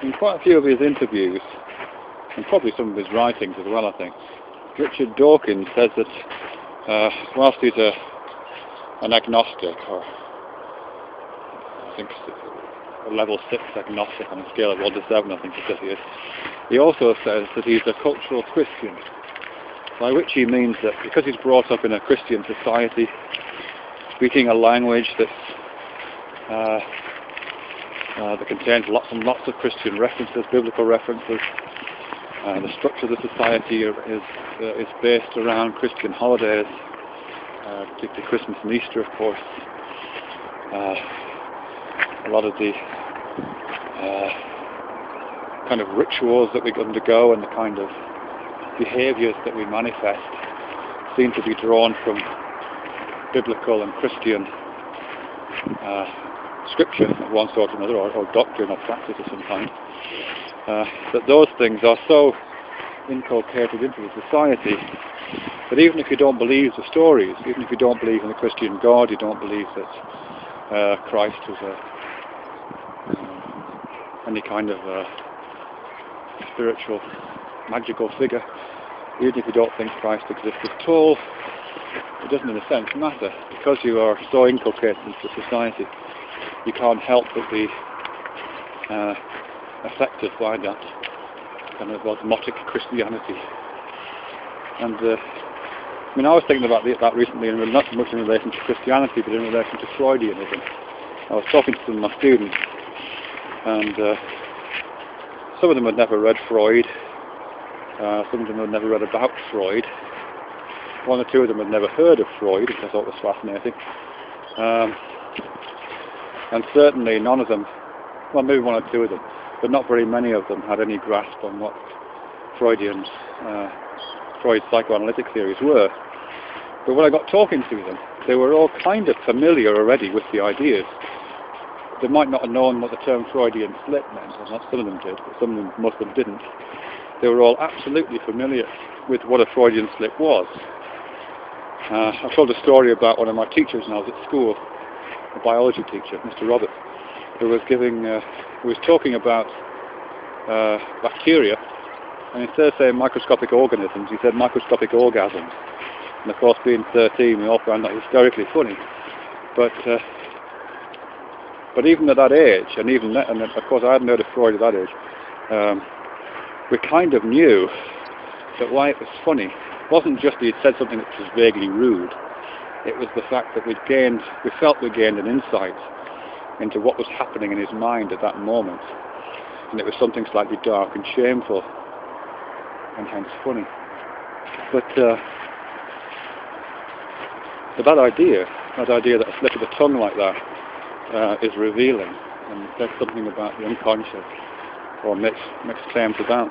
In quite a few of his interviews, and probably some of his writings as well, I think, Richard Dawkins says that whilst he's an agnostic, or I think a level 6 agnostic on a scale of 1 to 7, I think he says he is, he also says that he's a cultural Christian, by which he means that because he's brought up in a Christian society, speaking a language that contains lots and lots of Christian references, biblical references. The structure of the society is based around Christian holidays, particularly Christmas and Easter, of course. A lot of the kind of rituals that we undergo and the kind of behaviours that we manifest seem to be drawn from biblical and Christian scripture of one sort or another, or doctrine or practice of some kind, that those things are so inculcated into the society that even if you don't believe the stories, even if you don't believe in the Christian God, you don't believe that Christ was any kind of spiritual, magical figure, even if you don't think Christ existed at all, it doesn't in a sense matter, because you are so inculcated into society. You can't help but be affected by that kind of osmotic Christianity. And I mean, I was thinking about that recently, and not so much in relation to Christianity, but in relation to Freudianism. I was talking to some of my students, and some of them had never read Freud, some of them had never read about Freud, one or two of them had never heard of Freud, which I thought was fascinating. And certainly none of them, well, maybe one or two of them, but not very many of them had any grasp on what Freud's psychoanalytic theories were. But when I got talking to them, they were all kind of familiar already with the ideas. They might not have known what the term Freudian Slip meant, or not some of them did, but some of them, most of them didn't. They were all absolutely familiar with what a Freudian Slip was. I told a story about one of my teachers when I was at school, a biology teacher, Mr. Roberts, who was talking about bacteria, and instead of saying microscopic organisms, he said microscopic orgasms. And of course, being 13, we all found that hysterically funny. But even at that age, and of course I hadn't heard of Freud at that age, we kind of knew that why it was funny wasn't just that he'd said something that was vaguely rude. It was the fact that we felt we gained an insight into what was happening in his mind at that moment. And it was something slightly dark and shameful, and hence funny. But that idea that a slip of the tongue like that is revealing, and says something about the unconscious, or makes claims about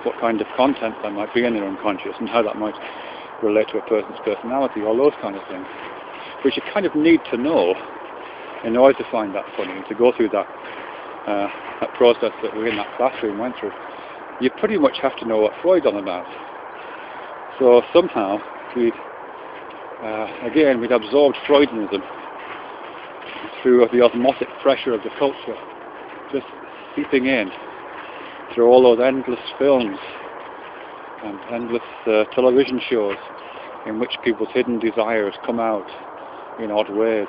what kind of content there might be in their unconscious, and how that might relate to a person's personality, all those kind of things, which you kind of need to know in order to find that funny, and to go through that process that we in that classroom went through. You pretty much have to know what Freud's on about. So somehow we'd absorbed Freudianism through the osmotic pressure of the culture, just seeping in through all those endless films and endless television shows in which people's hidden desires come out in odd ways,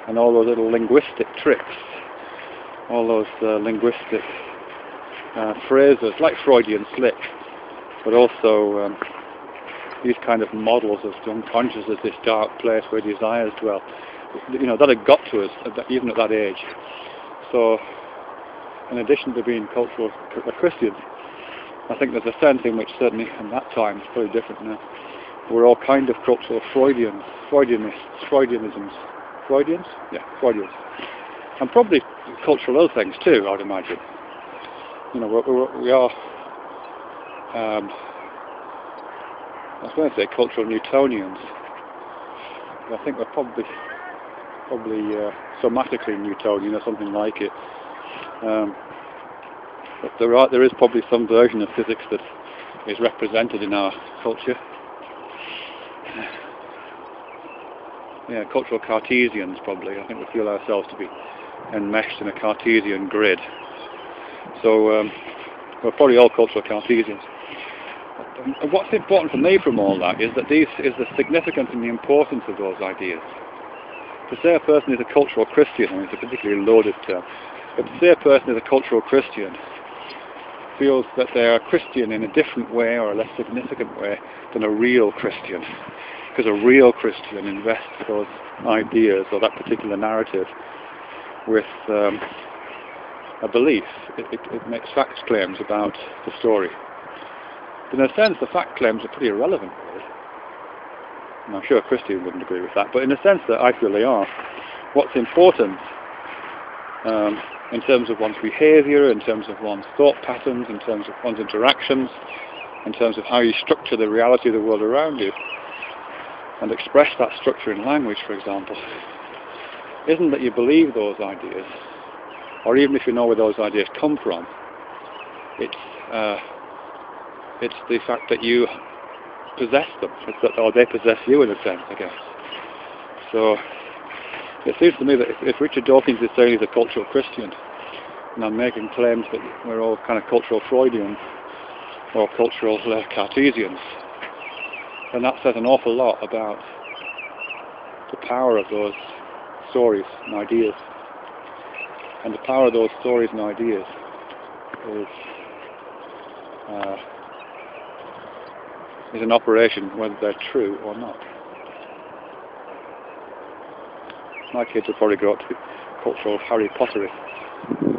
and all those little linguistic tricks, all those linguistic phrases like Freudian Slip, but also these kind of models of the unconscious as this dark place where desires dwell. You know, that had got to us even at that age. So, in addition to being cultural Christians, I think there's a sense in which certainly in that time, it's very different now, we're all kind of cultural Freudians, Freudianisms. Freudians? Yeah, Freudians. And probably cultural other things too, I would imagine. You know, we are, I was going to say cultural Newtonians. I think we're probably somatically Newtonian or something like it. But there is probably some version of physics that is represented in our culture. Yeah, cultural Cartesians probably. I think we feel ourselves to be enmeshed in a Cartesian grid. So we're probably all cultural Cartesians. And what's important for me from all that is that is the significance and the importance of those ideas. To say a person is a cultural Christian, I mean, it's a particularly loaded term, but to say a person is a cultural Christian feels that they are a Christian in a different way or a less significant way than a real Christian. Because a real Christian invests those ideas or that particular narrative with a belief. It makes fact claims about the story. In a sense, the fact claims are pretty irrelevant, really. And I'm sure a Christian wouldn't agree with that, but in a sense that I feel they are. What's important in terms of one's behaviour, in terms of one's thought patterns, in terms of one's interactions, in terms of how you structure the reality of the world around you, and express that structure in language, for example, isn't that you believe those ideas, or even if you know where those ideas come from, it's the fact that you possess them, or they possess you in a sense, I guess. So it seems to me that if Richard Dawkins is saying he's a cultural Christian, and I'm making claims that we're all kind of cultural Freudians or cultural Cartesians, then that says an awful lot about the power of those stories and ideas. And the power of those stories and ideas is an operation whether they're true or not. My kids will probably grow up to be cultural Harry Potterists.